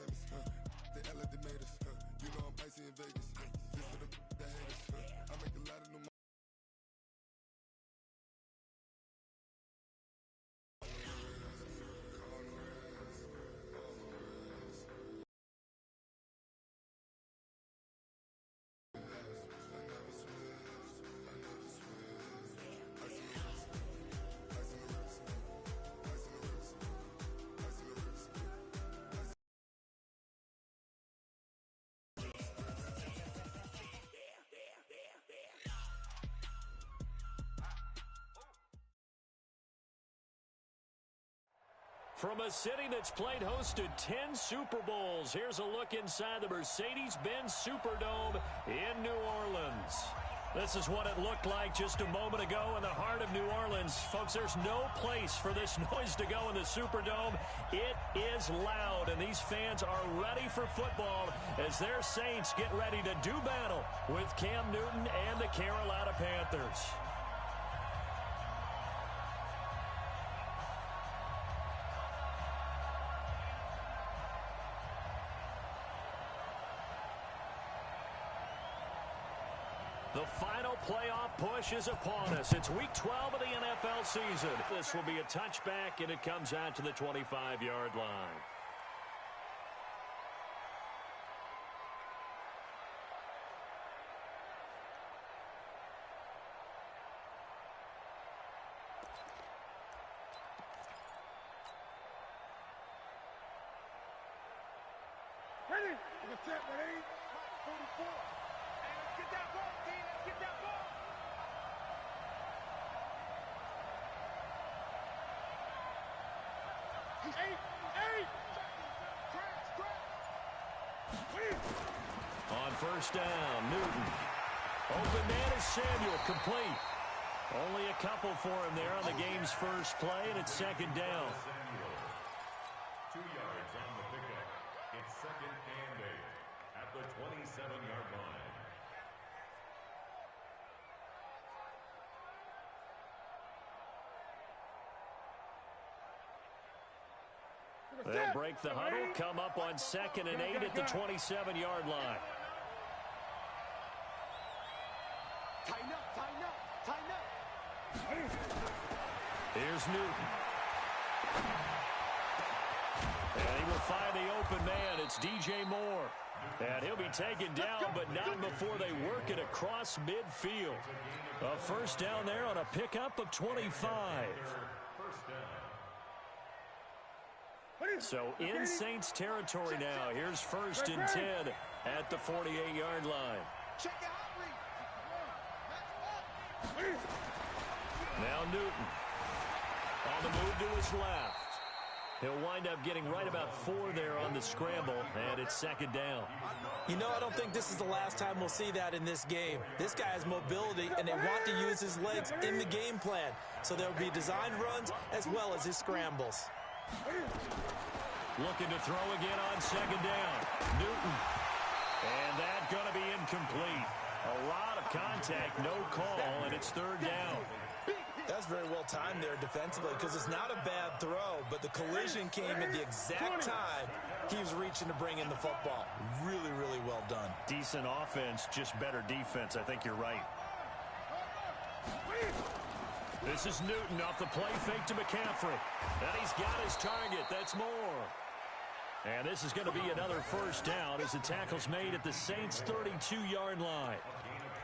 famous, they act like they made us, you know I'm icy in Vegas, this for the haters, I make a lot of new money. From a city that's played host to 10 Super Bowls, here's a look inside the Mercedes-Benz Superdome in New Orleans. This is what it looked like just a moment ago in the heart of New Orleans. Folks, there's no place for this noise to go in the Superdome. It is loud, and these fans are ready for football as their Saints get ready to do battle with Cam Newton and the Carolina Panthers. The final playoff push is upon us. It's week 12 of the NFL season. This will be a touchback, and it comes out to the 25-yard line. Ready? Let's set, ready? 44. Get that ball, Dean. Let's get that ball. Eight. On first down, Newton. Open man is Samuel, complete. Only a couple for him there on the game's first play, and it's second down. 2 yards on the pickup. It's second and 8 at the 27-yard line. They'll break the huddle, come up on second and 8 at the 27-yard line. Tighten up. Here's Newton. And he will find the open man. It's DJ Moore. And he'll be taken down, but not before they work it across midfield. A first down there on a pickup of 25. So in Saints territory now. Here's first and 10 at the 48-yard line. Check it out. Now Newton on the move to his left. He'll wind up getting right about 4 there on the scramble, and it's second down. You know, I don't think this is the last time we'll see that in this game. This guy has mobility, and they want to use his legs in the game plan. So there will be designed runs as well as his scrambles. Looking to throw again on second down. Newton. And that's going to be incomplete. A lot of contact, no call, and it's third down. That's very well timed there defensively because it's not a bad throw, but the collision came at the exact time he was reaching to bring in the football. Really, really well done. Decent offense, just better defense. I think you're right. This is Newton off the play fake to McCaffrey. And he's got his target. That's Moore. And this is going to be another first down as the tackle's made at the Saints' 32-yard line.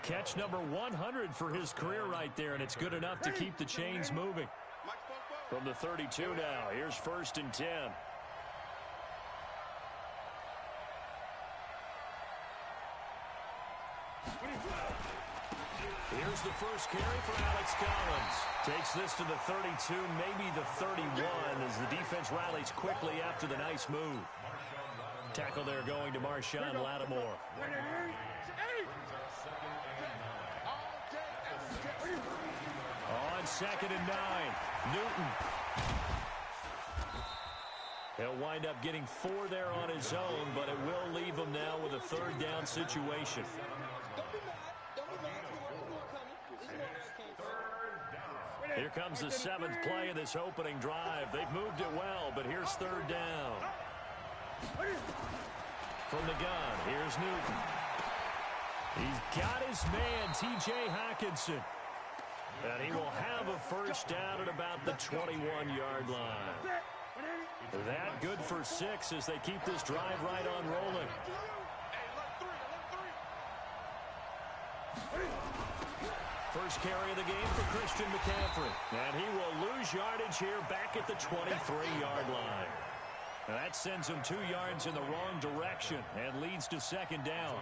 Catch number 100 for his career right there, and it's good enough to keep the chains moving. From the 32 now, here's first and 10. Here's the first carry for Alex Collins. Takes this to the 32, maybe the 31, as the defense rallies quickly after the nice move. Tackle there going to Marshawn Lattimore. On second and 9, Newton. He'll wind up getting 4 there on his own, but it will leave him now with a third down situation. Here comes the 7th play of this opening drive. They've moved it well, but here's third down. From the gun, here's Newton. He's got his man, T.J. Hawkinson. And he will have a first down at about the 21-yard line. That good for 6 as they keep this drive right on rolling. First carry of the game for Christian McCaffrey. And he will lose yardage here back at the 23-yard line. And that sends him 2 yards in the wrong direction and leads to second down.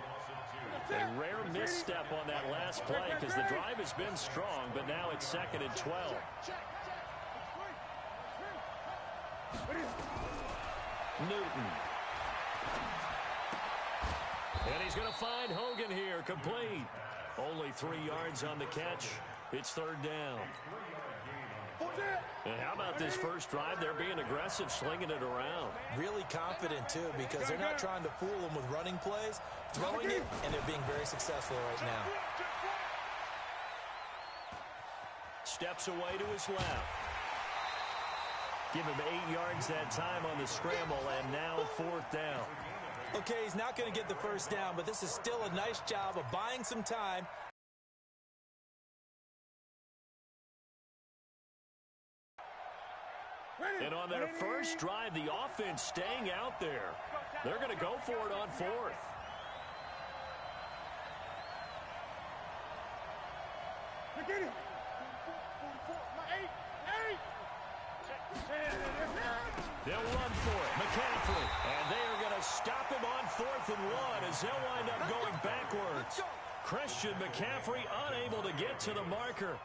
A rare misstep on that last play because the drive has been strong, but now it's 2nd and 12. Newton. And he's going to find Hogan here, complete. Only 3 yards on the catch. It's 3rd down. And how about this first drive? They're being aggressive, slinging it around. Really confident, too, because they're not trying to fool them with running plays, throwing it, and they're being very successful right now. Steps away to his left. Give him 8 yards that time on the scramble, and now 4th down. Okay, he's not going to get the first down, but this is still a nice job of buying some time. And on their first drive, the offense staying out there. They're going to go for it on 4th. They'll run for it. McCaffrey. And they are going to stop him on 4th and 1 as they'll wind up going backwards. Christian McCaffrey unable to get to the marker.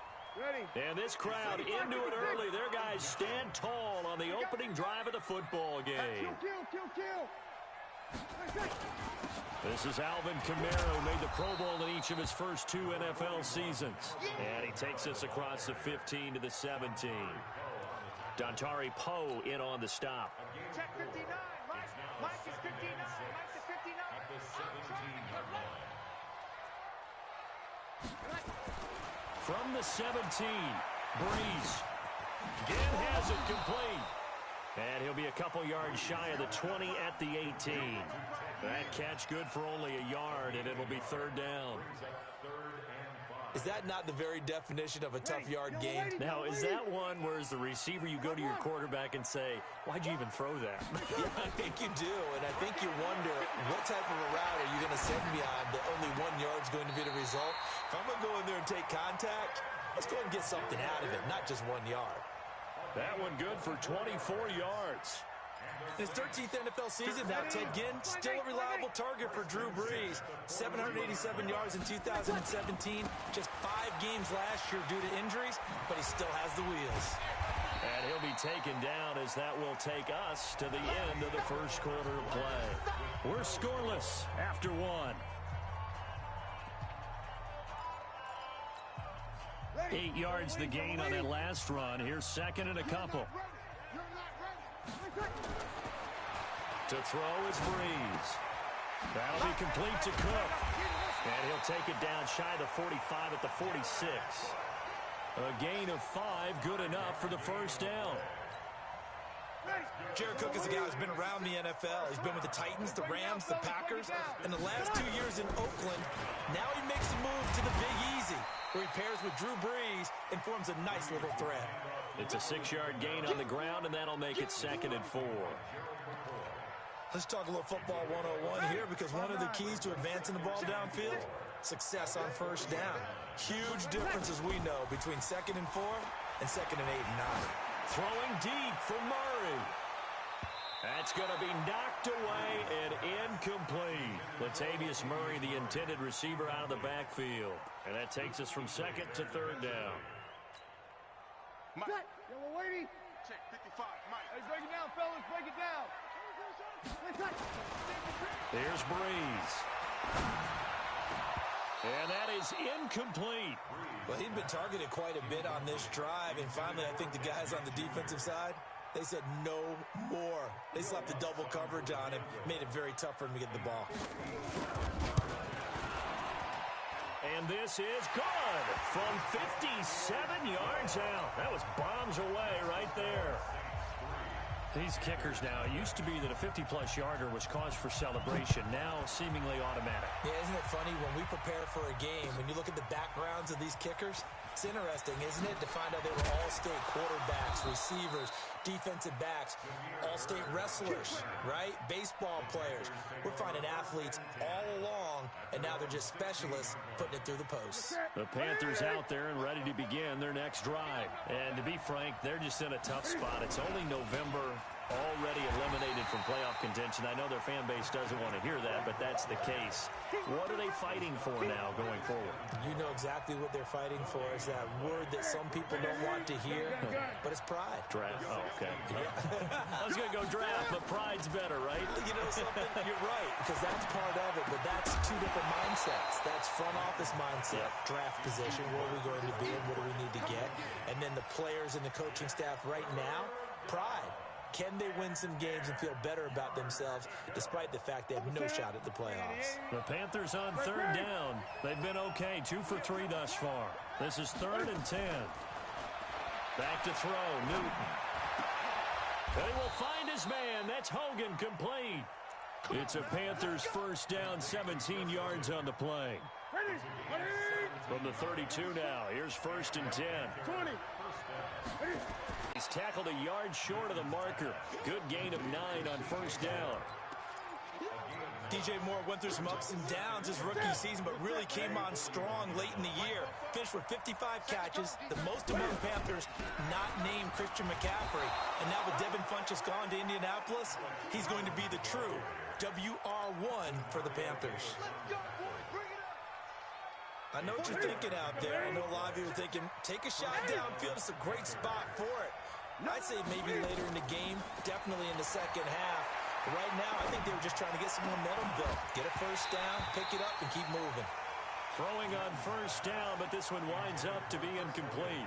And this crowd into it early. Their guys stand tall on the opening drive of the football game. This is Alvin Kamara, who made the Pro Bowl in each of his first 2 NFL seasons. And he takes us across the 15 to the 17. Dontari Poe in on the stop. Check 59. Mike is 59. Mike is 59. At the 17-yard line. From the 17, Breeze. Again has it complete. And he'll be a couple yards shy of the 20 at the 18. That catch good for only a yard, and it'll be 3rd down. Is that not the very definition of a tough yard gain? Now, is that one where as the receiver you go to your quarterback and say, why'd you even throw that? Yeah, I think you do, and I think you wonder what type of a route are you going to send me on that only 1 yard is going to be the result. If I'm going to go in there and take contact, let's go and get something out of it, not just 1 yard. That one good for 24 yards. In his 13th NFL season, now Ted Ginn, still a reliable target for Drew Brees. 787 yards in 2017, just 5 games last year due to injuries, but he still has the wheels. And he'll be taken down as that will take us to the end of the first quarter of play. We're scoreless after 1. 8 yards the gain on that last run. Here's 2nd and a couple. To throw is Breeze. That'll be complete to Cook. And he'll take it down shy of the 45 at the 46. A gain of 5, good enough for the first down. Jared Cook is a guy who's been around the NFL. He's been with the Titans, the Rams, the Packers. In the last 2 years in Oakland, now he makes a move to the Big Easy, where he pairs with Drew Brees and forms a nice little threat. It's a 6-yard gain on the ground, and that'll make it 2nd and 4. Let's talk a little football 101 here, because one of the keys to advancing the ball downfield, success on first down. Huge difference, as we know, between 2nd and 4 and 2nd and 8 and 9. Throwing deep for Murray. That's going to be knocked away and incomplete. Latavius Murray, the intended receiver, out of the backfield. And that takes us from 2nd to 3rd down. Mike. Yellow lady. Check 55. Mike. Hey, break it down, fellas. Break it down. There's Breeze. And that is incomplete. Well, he'd been targeted quite a bit on this drive, and finally I think the guys on the defensive side, they said no more. They slapped the double coverage on him, made it very tough for him to get the ball. And this is good from 57 yards out. That was bombs away right there. These kickers now, it used to be that a 50-plus yarder was cause for celebration. Now, seemingly automatic. Yeah, isn't it funny when we prepare for a game, when you look at the backgrounds of these kickers, it's interesting, isn't it, to find out they were all-state quarterbacks, receivers, defensive backs, all-state wrestlers, right? Baseball players. We're finding athletes all along, and now they're just specialists putting it through the posts. The Panthers out there and ready to begin their next drive. And to be frank, they're just in a tough spot. It's only November, already eliminated from playoff contention. I know their fan base doesn't want to hear that, but that's the case. What are they fighting for now going forward? You know exactly what they're fighting for. Is that word that some people don't want to hear, but it's pride. Draft. Oh, okay. Yeah. I was going to go draft, but pride's better, right? You know something? You're right, because that's part of it, but that's two different mindsets. That's front office mindset, draft position, where are we going to be and what do we need to get? And then the players and the coaching staff right now, pride. Can they win some games and feel better about themselves despite the fact they have no shot at the playoffs? The Panthers on third down. They've been okay, 2 for 3 thus far. This is 3rd and 10. Back to throw, Newton. And he will find his man. That's Hogan, complete. It's a Panthers first down, 17 yards on the play. From the 32 now, here's 1st and 10. 20. He's tackled a yard short of the marker. Good gain of 9 on 1st down. DJ Moore went through some ups and downs his rookie season, but really came on strong late in the year. Finished with 55 catches, the most among Panthers not named Christian McCaffrey. And now with Devin Funchess gone to Indianapolis, he's going to be the true WR1 for the Panthers. I know what you're thinking out there. I know a lot of you are thinking, take a shot downfield. It's a great spot for it. I'd say maybe later in the game, definitely in the second half. But right now, I think they were just trying to get some momentum built. Get a first down, pick it up, and keep moving. Throwing on 1st down, but this one winds up to be incomplete.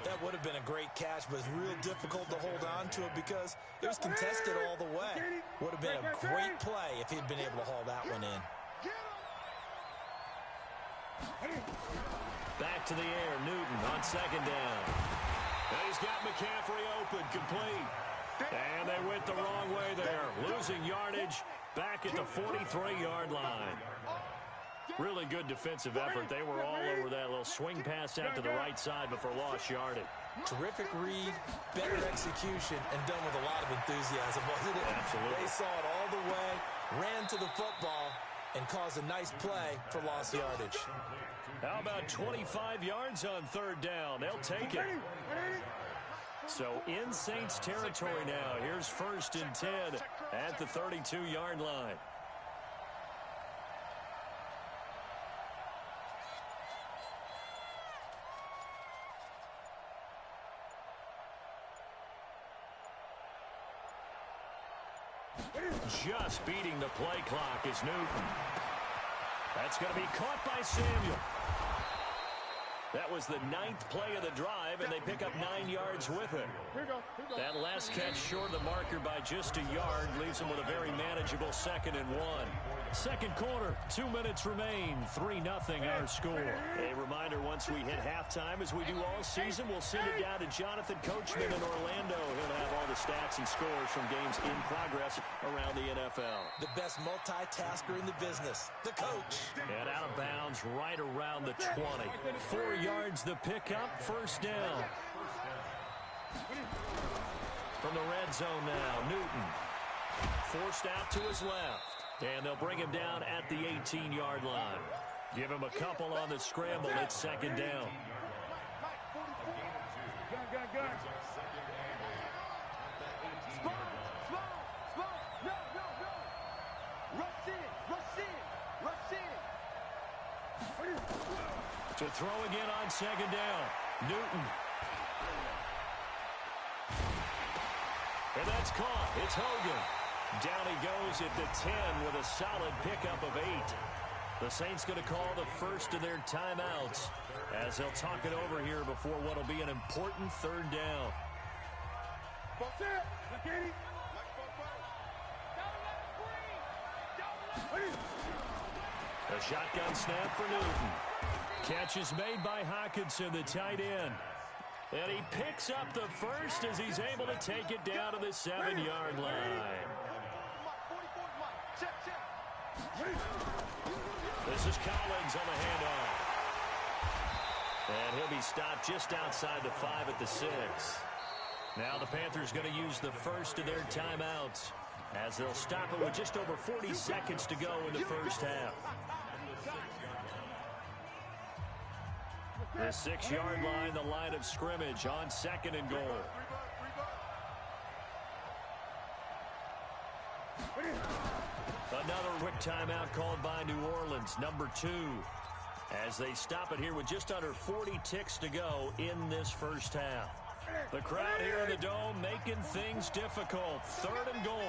That would have been a great catch, but it's real difficult to hold on to it because it was contested all the way. Would have been a great play if he'd been able to haul that one in. Back to the air, Newton on 2nd down. And he's got McCaffrey open, complete. And they went the wrong way there, losing yardage back at the 43-yard line. Really good defensive effort. They were all over that little swing pass out to the right side before lost yardage. Terrific read, better execution, and done with a lot of enthusiasm, wasn't it? Absolutely. They saw it all the way, ran to the football, and caused a nice play for lost yardage. How about 25 yards on 3rd down? They'll take it. So in Saints territory now. Here's 1st and 10 at the 32-yard line. Just beating the play clock is Newton. That's going to be caught by Samuel. That was the 9th play of the drive, and they pick up 9 yards with it. That last catch short of the marker by just a yard leaves them with a very manageable 2nd and 1. Second quarter, 2 minutes remain, 3-0 our score. A reminder, once we hit halftime, as we do all season, we'll send it down to Jonathan Coachman in Orlando. He'll have all the stats and scores from games in progress around the NFL. The best multitasker in the business, the coach. And out of bounds right around the 20. 4 yards the pickup, 1st down. From the red zone now, Newton. Forced out to his left. And they'll bring him down at the 18-yard line. Give him a couple on the scramble. It's 2nd down. Gun. Rush in. To throw again on 2nd down. Newton. And that's caught. It's Hogan. Down he goes at the 10 with a solid pickup of 8. The Saints going to call the first of their timeouts as they'll talk it over here before what will be an important 3rd down. A shotgun snap for Newton. Catch is made by Hawkinson, the tight end. And he picks up the first as he's able to take it down to the 7-yard line. This is Collins on the handoff. And he'll be stopped just outside the 5 at the 6. Now the Panthers going to use the first of their timeouts as they'll stop it with just over 40 seconds to go in the first half. The 6-yard line, the line of scrimmage on 2nd and goal. Another quick timeout called by New Orleans, number 2. As they stop it here with just under 40 ticks to go in this first half. The crowd here in the Dome making things difficult. 3rd and goal.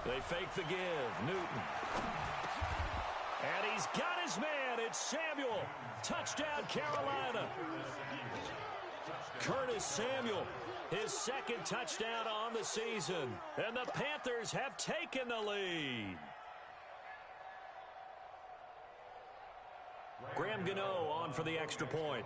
They fake the give. Newton. And he's got his man. It's Samuel. Touchdown, Carolina. Curtis Samuel, his 2nd touchdown on the season. And the Panthers have taken the lead. Graham Gano on for the extra point.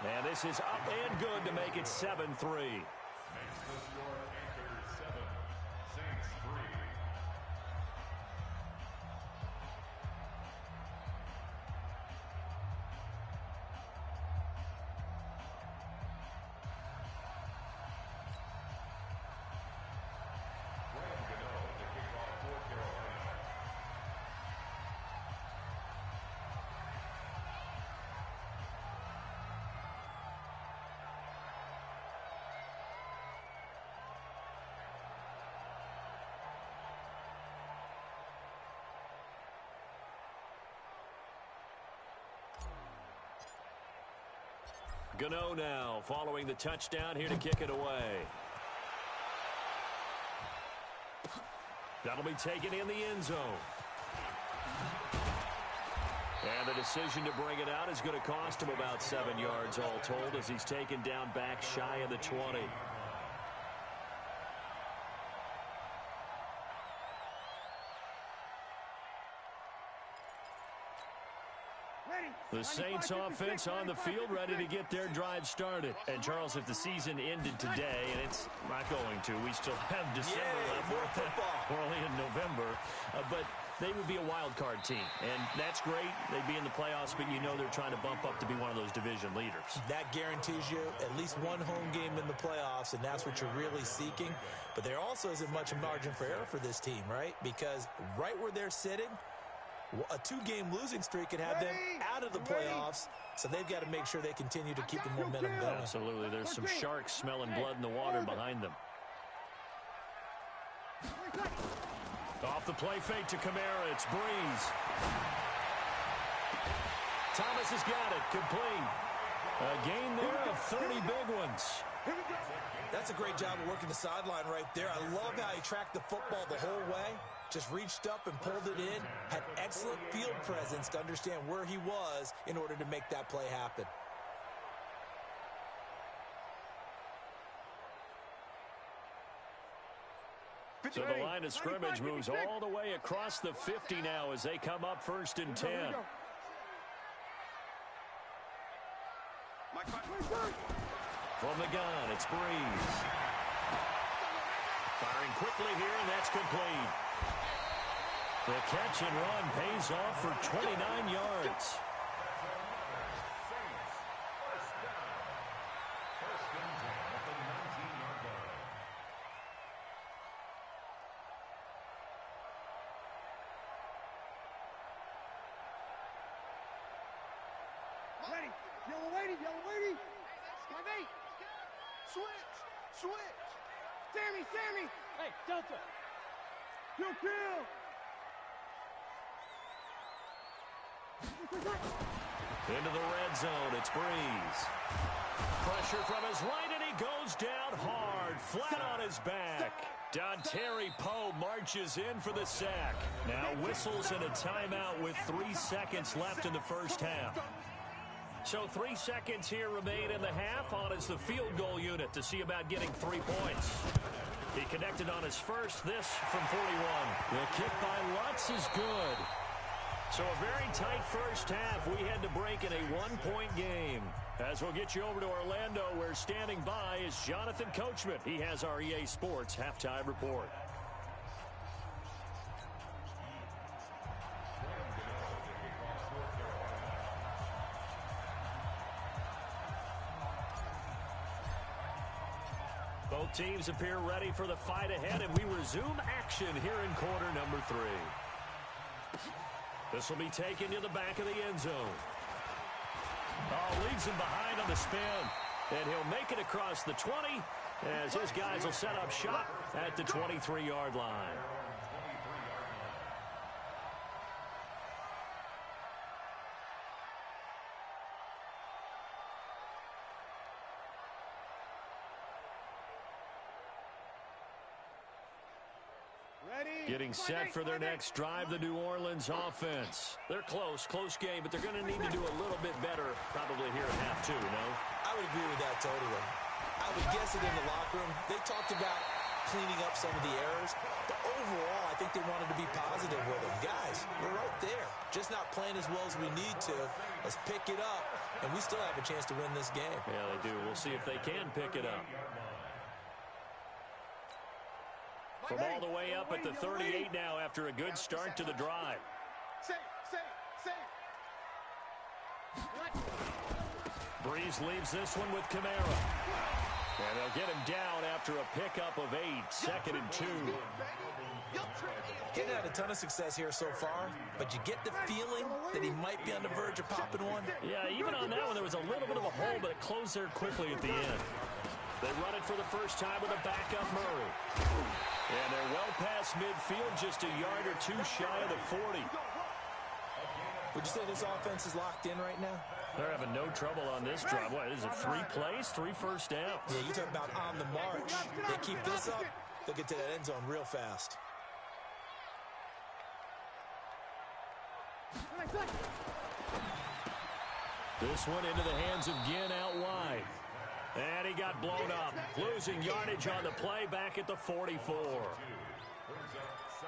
And this is up and good to make it 7-3. Gano now following the touchdown here to kick it away. That'll be taken in the end zone. And the decision to bring it out is going to cost him about 7 yards all told as he's taken down back shy of the 20. The Saints offense on the field ready to get their drive started. And, Charles, if the season ended today, and it's not going to, we still have December left. More football. We're only in November. But they would be a wild card team. And that's great. They'd be in the playoffs, but you know they're trying to bump up to be one of those division leaders. That guarantees you at least one home game in the playoffs, and that's what you're really seeking. But there also isn't much margin for error for this team, right? Because right where they're sitting, a 2-game losing streak could have them out of the playoffs, so they've got to make sure they continue to keep the momentum going. Absolutely. There's some sharks smelling blood in the water behind them. Off the play fake to Kamara. It's Breeze. Thomas has got it. Complete. A gain there of 30 big ones. That's a great job of working the sideline right there. I love how he tracked the football the whole way. Just reached up and pulled it in. Had excellent field presence to understand where he was in order to make that play happen. So the line of scrimmage moves all the way across the 50 now as they come up 1st and 10. From the gun, it's Breeze. Firing quickly here, and that's complete. The catch and run pays off for 29 yards. Yellow lady. Switch. Sammy. Hey, Delta. Kill. Into the red zone, it's Breeze. Pressure from his right, and he goes down hard, flat on his back. Dontari Poe marches in for the sack. Now whistles and a timeout with 3 seconds left in the first half. So 3 seconds here remain in the half. On is the field goal unit to see about getting 3 points. He connected on his first, this from 41. The kick by Lutz is good. So a very tight first half. We had to break in a 1-point game. As we'll get you over to Orlando, where standing by is Jonathan Coachman. He has our EA Sports halftime report. Both teams appear ready for the fight ahead, and we resume action here in quarter number 3. This will be taken to the back of the end zone. Oh, leaves him behind on the spin. And he'll make it across the 20 as his guys will set up shop at the 23-yard line. Getting set for their next drive, the New Orleans offense. They're close game, but they're going to need to do a little bit better probably here at half 2, no? I would agree with that totally. I would guess it in the locker room. They talked about cleaning up some of the errors, but overall, I think they wanted to be positive with them. Guys, we're right there. Just not playing as well as we need to. Let's pick it up, and we still have a chance to win this game. Yeah, they do. We'll see if they can pick it up. From all the way up at the 38 now after a good start to the drive. Breeze leaves this one with Kamara. And they'll get him down after a pickup of 8, 2nd and 2. He's had a ton of success here so far, but you get the feeling that he might be on the verge of popping one. Yeah, even on that one, there was a little bit of a hole, but it closed there quickly at the end. They run it for the first time with a backup Murray. And they're well past midfield, just a yard or 2 shy of the 40. Would you say this offense is locked in right now? They're having no trouble on this drive. What is it, 3 plays, 3 first downs? Yeah, you talk about on the march. They keep this up, they'll get to that end zone real fast. This one into the hands of Ginn out wide. And he got blown up, losing yardage on the play back at the 44.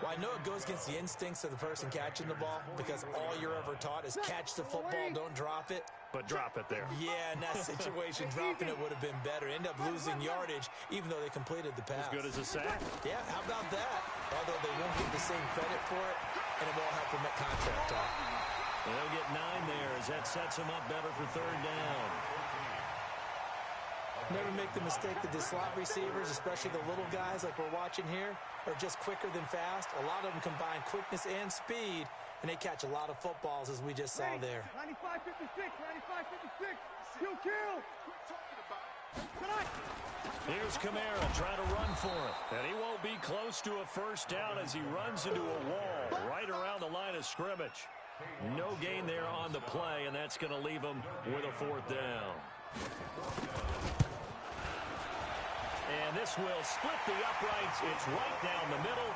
Well, I know it goes against the instincts of the person catching the ball because all you're ever taught is catch the football, don't drop it. But drop it there. Yeah, in that situation, dropping it would have been better. End up losing yardage, even though they completed the pass. As good as a sack. Yeah, how about that? Although they won't get the same credit for it, and it won't help them at contract talk. They'll get 9 there as that sets them up better for 3rd down. Never make the mistake that the slot receivers, especially the little guys like we're watching here, are just quicker than fast. A lot of them combine quickness and speed, and they catch a lot of footballs, as we just saw there. 95-56, 95-56, kill. Here's Kamara trying to run for it. And he won't be close to a first down as he runs into a wall right around the line of scrimmage. No gain there on the play, and that's going to leave him with a 4th down. And this will split the uprights. It's right down the middle.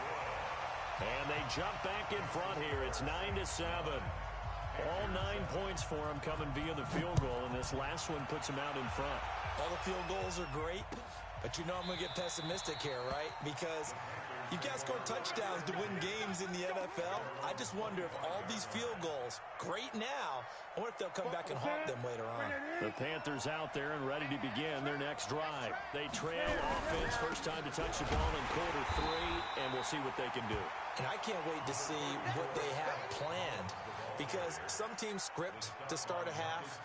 And they jump back in front here. It's 9-7. All 9 points for them coming via the field goal, and this last one puts them out in front. All the field goals are great, but you know I'm going to get pessimistic here, right? Because you guys score touchdowns to win games in the NFL. I just wonder if all these field goals, great now, I wonder if they'll come back and haunt them later on. The Panthers out there and ready to begin their next drive. They trail offense, first time to touch the ball in quarter 3, and we'll see what they can do. And I can't wait to see what they have planned, because some teams script to start a half.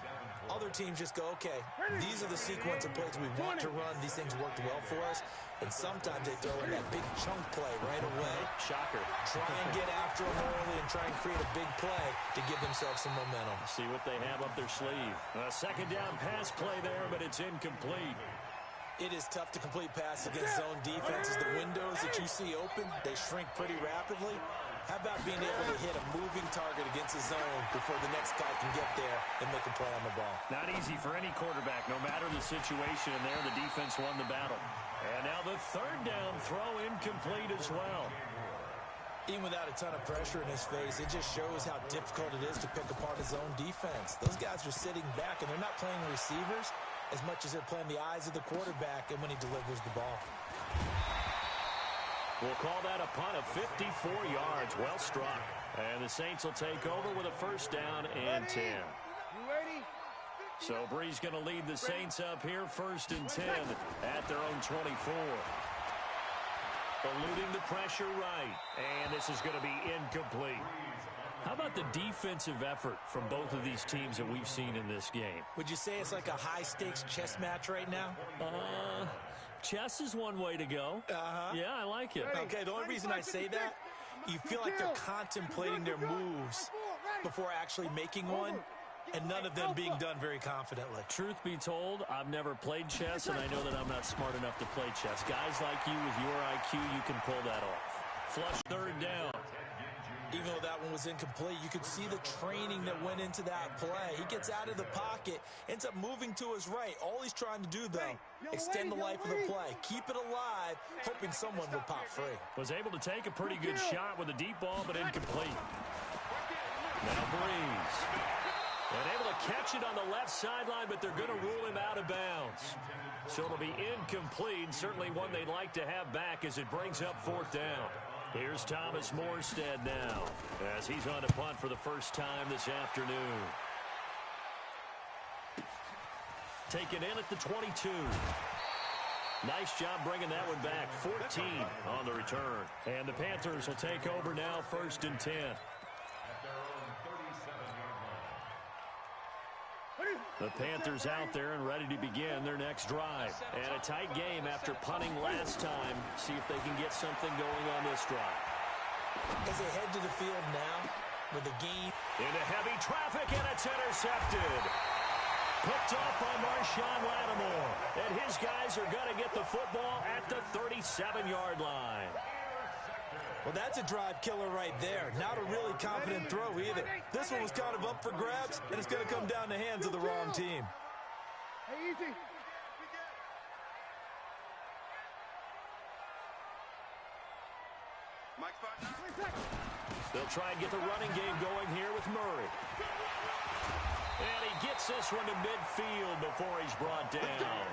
Other teams just go, okay, these are the sequence of plays we want to run. These things worked well for us. And sometimes they throw in that big chunk play right away. Shocker. Try and get after them early and try and create a big play to give themselves some momentum. See what they have up their sleeve. A 2nd down pass play there, but it's incomplete. It is tough to complete passes against zone defenses. The windows that you see open, they shrink pretty rapidly. How about being able to hit a moving target against his zone before the next guy can get there and make a play on the ball? Not easy for any quarterback, no matter the situation, and there the defense won the battle. And now the third down throw incomplete as well. Even without a ton of pressure in his face, it just shows how difficult it is to pick apart his own defense. Those guys are sitting back, and they're not playing receivers as much as they're playing the eyes of the quarterback and when he delivers the ball. We'll call that a punt of 54 yards. Well struck. And the Saints will take over with a first down and 10. So Bree's going to lead the Saints up here, first and 10 at their own 24. Eluding the pressure right. And this is going to be incomplete. How about the defensive effort from both of these teams that we've seen in this game? Would you say it's like a high-stakes chess match right now? Chess is one way to go. Yeah, I like it. Okay, the only reason I say that, you feel like they're contemplating their moves before actually making one, and none of them being done very confidently. Truth be told, I've never played chess, and I know that I'm not smart enough to play chess. Guys like you with your IQ, you can pull that off. Flush third down. Even though that one was incomplete, you could see the training that went into that play. He gets out of the pocket, ends up moving to his right. All he's trying to do, though, extend the life of the play. Keep it alive, hoping someone will pop free. Was able to take a pretty good shot with a deep ball, but incomplete. Now Breeze. And able to catch it on the left sideline, but they're going to rule him out of bounds. So it'll be incomplete, certainly one they'd like to have back as it brings up fourth down. Here's Thomas Morstead now as he's on to punt for the first time this afternoon. Taken in at the 22. Nice job bringing that one back. 14 on the return. And the Panthers will take over now, first and 10. The Panthers out there and ready to begin their next drive. And a tight game after punting last time. See if they can get something going on this drive. As they head to the field now with a gain. Into heavy traffic, and it's intercepted. Picked off by Marshawn Lattimore. And his guys are going to get the football at the 37-yard line. Well, that's a drive killer right there. Not a really confident throw either. This one was kind of up for grabs, and it's going to come down the hands of the wrong team. Hey, easy. They'll try and get the running game going here with Murray. And he gets this one to midfield before he's brought down.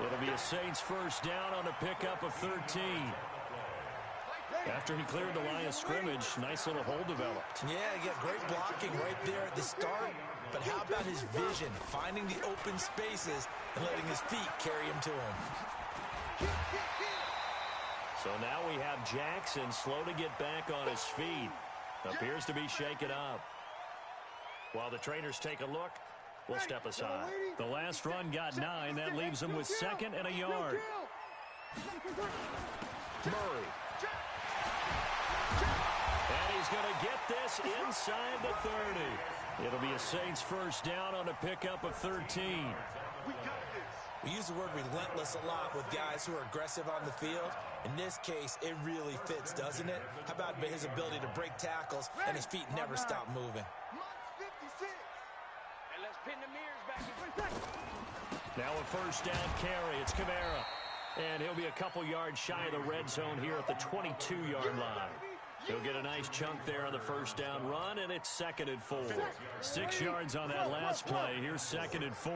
It'll be a Saints first down on a pickup of 13. After he cleared the line of scrimmage, nice little hole developed. Yeah, he got great blocking right there at the start. But how about his vision, finding the open spaces and letting his feet carry him to him? So now we have Jackson slow to get back on his feet. Appears to be shaken up. While the trainers take a look, we'll step aside. The last run got 9. That leaves him with second and a yard. Murray. And he's going to get this inside the 30. It'll be a Saints first down on a pickup of 13. We use the word relentless a lot with guys who are aggressive on the field. In this case, it really fits, doesn't it? How about his ability to break tackles and his feet never stop moving? Now a first down carry. It's Kamara. And he'll be a couple yards shy of the red zone here at the 22-yard line. He'll get a nice chunk there on the first down run, and it's second and 4. 6 yards on that last play. Here's second and 4.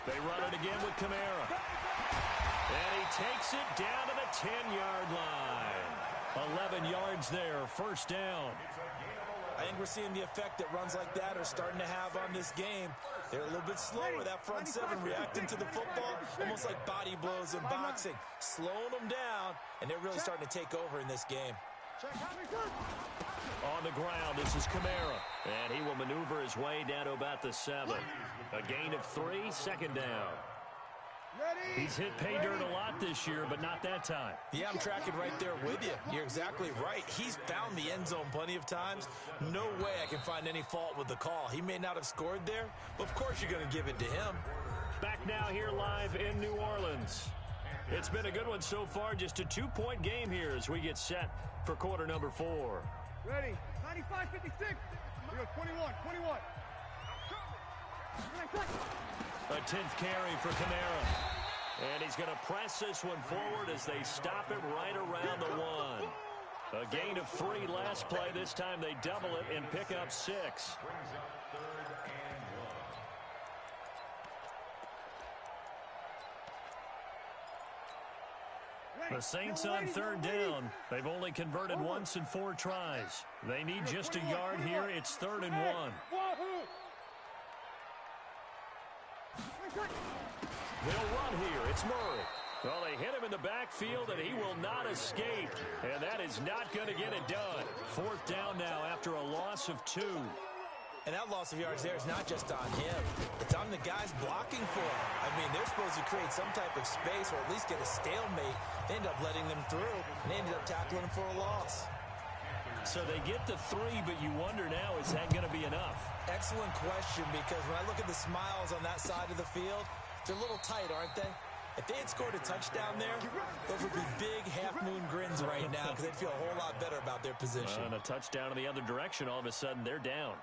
They run it again with Kamara. And he takes it down to the 10-yard line. 11 yards there, first down. I think we're seeing the effect that runs like that are starting to have on this game. They're a little bit slower, that front seven reacting to the football, almost like body blows in boxing, slowing them down, and they're really starting to take over in this game. On the ground, this is Kamara, and he will maneuver his way down to about the 7. A gain of 3, second down. He's hit pay dirt a lot this year, but not that time. Yeah, I'm tracking right there with you. You're exactly right. He's found the end zone plenty of times. No way I can find any fault with the call. He may not have scored there, but of course you're going to give it to him. Back now here live in New Orleans. It's been a good one so far. Just a 2-point game here as we get set for quarter number 4. Ready. 95-56. We go 21. A 10th carry for Kamara. And he's going to press this one forward as they stop him right around the 1. A gain of 3 last play. This time they double it and pick up 6. The Saints on 3rd down. They've only converted once in 4 tries. They need just a yard here. It's 3rd and 1. They'll run here. It's Murray. Well, they hit him in the backfield, and he will not escape. And that is not going to get it done. 4th down now after a loss of 2. And that loss of yards there is not just on him. It's on the guys blocking for him. I mean, they're supposed to create some type of space or at least get a stalemate. They end up letting them through, and they ended up tackling him for a loss. So they get the 3, but you wonder now, is that going to be enough? Excellent question, because when I look at the smiles on that side of the field, they're a little tight, aren't they? If they had scored a touchdown there, those would be big half-moon grins right now because they'd feel a whole lot better about their position. And a touchdown in the other direction, all of a sudden they're down.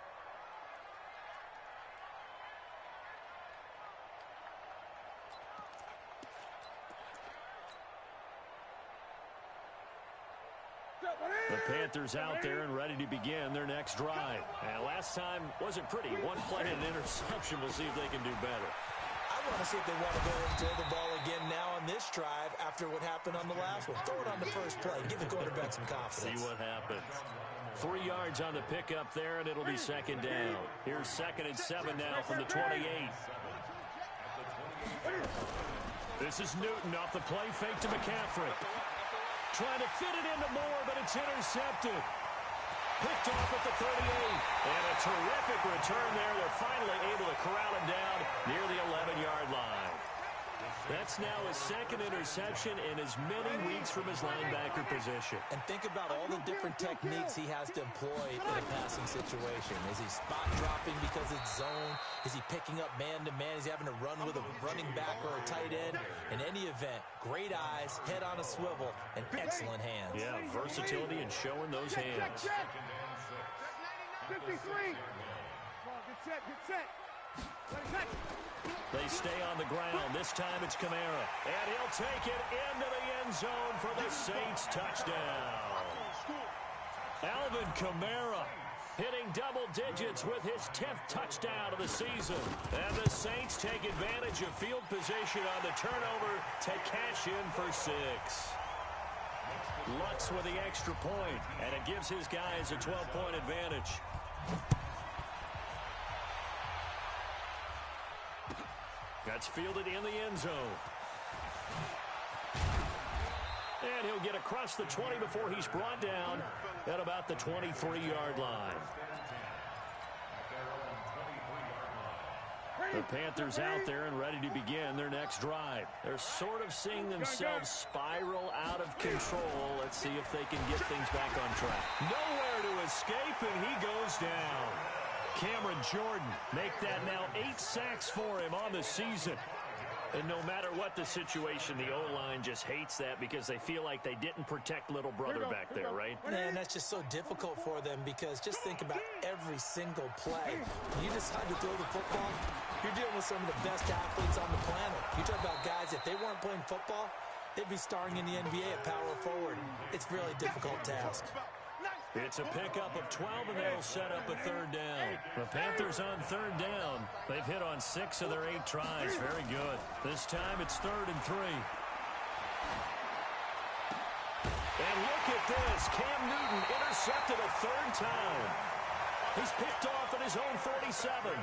The Panthers out there and ready to begin their next drive. And last time wasn't pretty. 1 play and an interception. We'll see if they can do better. I want to see if they want to go and throw the ball again now on this drive after what happened on the last one. Throw it on the first play. Give the quarterback some confidence. See what happens. 3 yards on the pickup there, and it'll be 2nd down. Here's 2nd and 7 now from the 28. This is Newton off the play fake to McCaffrey. Trying to fit it into Moore, but it's intercepted. Picked off at the 38. And a terrific return there. They're finally able to corral him down near the 11-yard line. That's now his 2nd interception in as many weeks from his linebacker position. And think about all the different techniques he has to employ in a passing situation. Is he spot dropping because it's zone? Is he picking up man-to-man? Is he having to run with a running back or a tight end? In any event, great eyes, head on a swivel, and excellent hands. Yeah, versatility and showing those hands. 53. Good set. They stay on the ground. This time it's Kamara. And he'll take it into the end zone for the Saints touchdown. Alvin Kamara hitting double digits with his 10th touchdown of the season. And the Saints take advantage of field position on the turnover to cash in for 6. Lutz with the extra point, and it gives his guys a 12-point advantage. That's fielded in the end zone. And he'll get across the 20 before he's brought down at about the 23-yard line. The Panthers out there and ready to begin their next drive. They're sort of seeing themselves spiral out of control. Let's see if they can get things back on track. Nowhere to escape, and he goes down. Cameron Jordan make that now 8 sacks for him on the season. And no matter what the situation, the O-line just hates that because they feel like they didn't protect little brother back there, right? Man, that's just so difficult for them because just think about every single play. When you decide to throw the football, you're dealing with some of the best athletes on the planet. You talk about guys, if they weren't playing football, they'd be starring in the NBA at power forward. It's a really difficult task. It's a pickup of 12, and they'll set up a 3rd down. The Panthers on 3rd down. They've hit on 6 of their 8 tries. Very good. This time it's 3rd and 3. And look at this. Cam Newton intercepted a 3rd time. He's picked off at his own 47.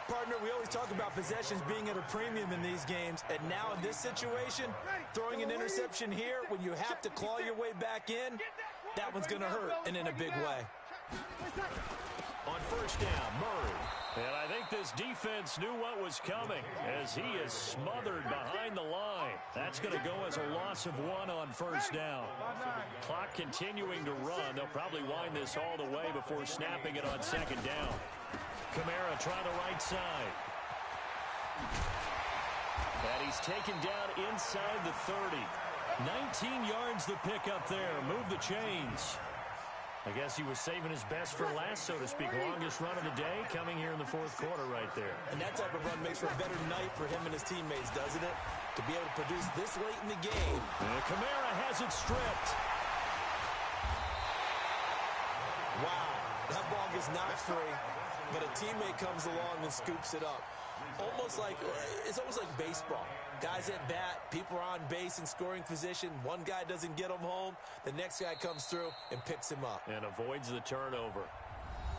Partner, we always talk about possessions being at a premium in these games, and now in this situation, throwing an interception here when you have to claw your way back in, that one's going to hurt, and in a big way. On 1st down, Murray. And I think this defense knew what was coming as he is smothered behind the line. That's going to go as a loss of 1 on 1st down. Clock continuing to run. They'll probably wind this all the way before snapping it on 2nd down. Kamara trying the right side. And he's taken down inside the 30. 19 yards the pick up there. Move the chains. I guess he was saving his best for last, so to speak. Longest run of the day coming here in the fourth quarter right there. And that type of run makes for a better night for him and his teammates, doesn't it? To be able to produce this late in the game. And Kamara has it stripped. Wow, that ball gets knocked free, but a teammate comes along and scoops it up. It's almost like baseball. Guys at bat, people are on base in scoring position. One guy doesn't get him home. The next guy comes through and picks him up. And avoids the turnover.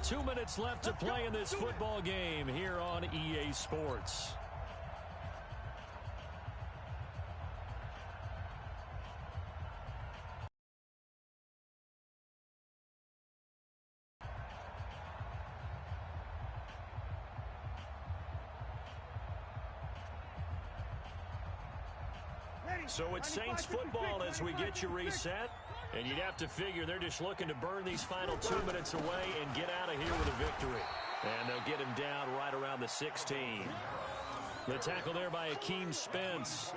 2 minutes left to play in this football game here on EA Sports. So it's Saints football as we get you reset. And you'd have to figure they're just looking to burn these final 2 minutes away and get out of here with a victory. And they'll get him down right around the 16. The tackle there by Akeem Spence.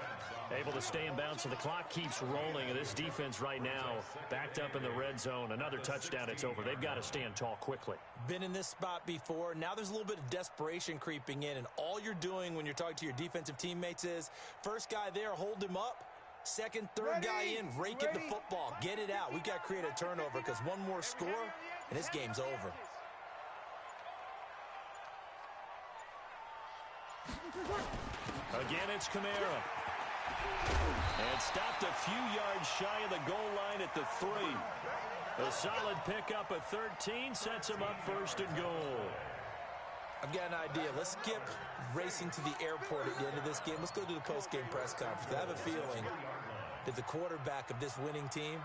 Able to stay in bounds, so the clock keeps rolling. And this defense right now backed up in the red zone. Another touchdown, it's over. They've got to stand tall quickly. Been in this spot before. Now there's a little bit of desperation creeping in. And all you're doing when you're talking to your defensive teammates is, first guy there, hold him up. Second, third guy in, rake it to football. Get it out. We've got to create a turnover because one more score, and this game's over. Again, it's Kamara. And stopped a few yards shy of the goal line at the 3. A solid pickup at 13 sets him up first and goal. I've got an idea. Let's skip racing to the airport at the end of this game. Let's go to the post-game press conference. I have a feeling that the quarterback of this winning team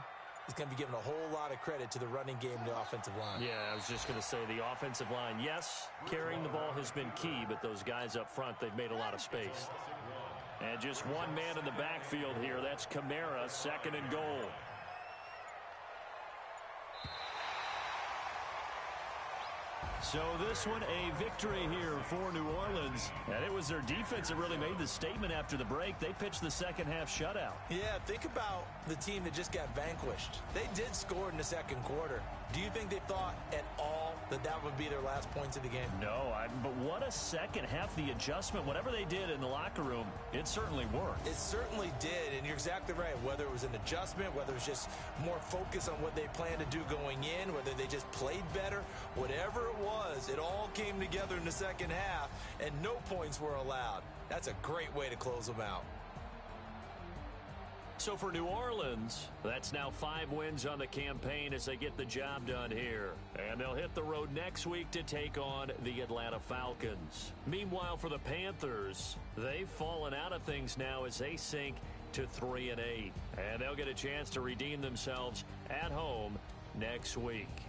is going to be given a whole lot of credit to the running game and the offensive line. Yeah, I was just going to say the offensive line, yes, carrying the ball has been key, but those guys up front, they've made a lot of space. And just one man in the backfield here. That's Kamara, second and goal. So this one a victory here for New Orleans. And it was their defense that really made the statement after the break. They pitched the second half shutout. Yeah, think about the team that just got vanquished. They did score in the second quarter. Do you think they thought at all that that would be their last points of the game? No, but what a second half. The adjustment, whatever they did in the locker room, it certainly worked. It certainly did, and you're exactly right. Whether it was an adjustment, whether it was just more focus on what they planned to do going in, whether they just played better, whatever it was, it all came together in the second half, and no points were allowed. That's a great way to close them out. So for New Orleans, that's now 5 wins on the campaign as they get the job done here. And they'll hit the road next week to take on the Atlanta Falcons. Meanwhile, for the Panthers, they've fallen out of things now as they sink to 3-8. And they'll get a chance to redeem themselves at home next week.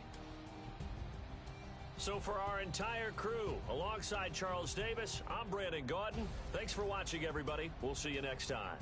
So for our entire crew, alongside Charles Davis, I'm Brandon Gautin. Thanks for watching, everybody. We'll see you next time.